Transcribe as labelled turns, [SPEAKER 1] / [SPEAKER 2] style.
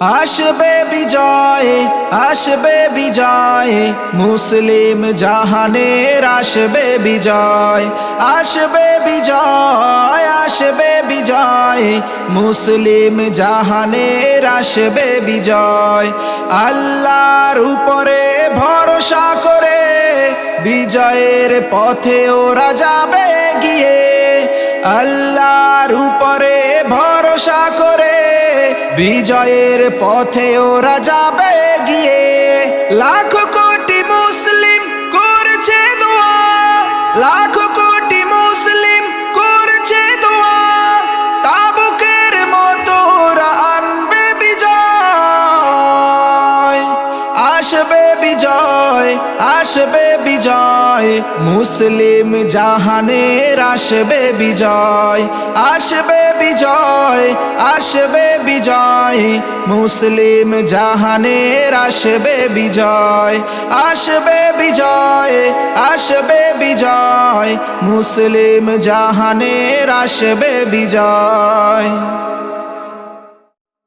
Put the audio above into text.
[SPEAKER 1] আসবে বিজয়, আসবে বিজয়, মুসলিম জাহানের আসবে বিজয়। আসবে বিজয়, আসবে বিজয়, মুসলিম জাহানের আসবে বিজয়। আল্লাহর উপরে ভরসা করে বিজয়ের পথে ওরা যাবে গিয়ে। আল্লাহর উপরে ভরসা করে বিজয়ের পথে ওরা যাবে গিয়ে। লাখ কোটি মুসলিম করছে দোয়া, লাখ কোটি মুসলিম করছে দোয়া, তাবুকের মতো ওরা আনবে বিজয়। আসবে বিজয়, আসবে বিজয়, মুসলিম জাহানের আসবে বিজয়। আসবে বিজয়, আসবে বিজয়, মুসলিম জাহানের আসবে বিজয়। আসবে বিজয়, আসবে বিজয়, মুসলিম জাহানের আসবে বিজয়।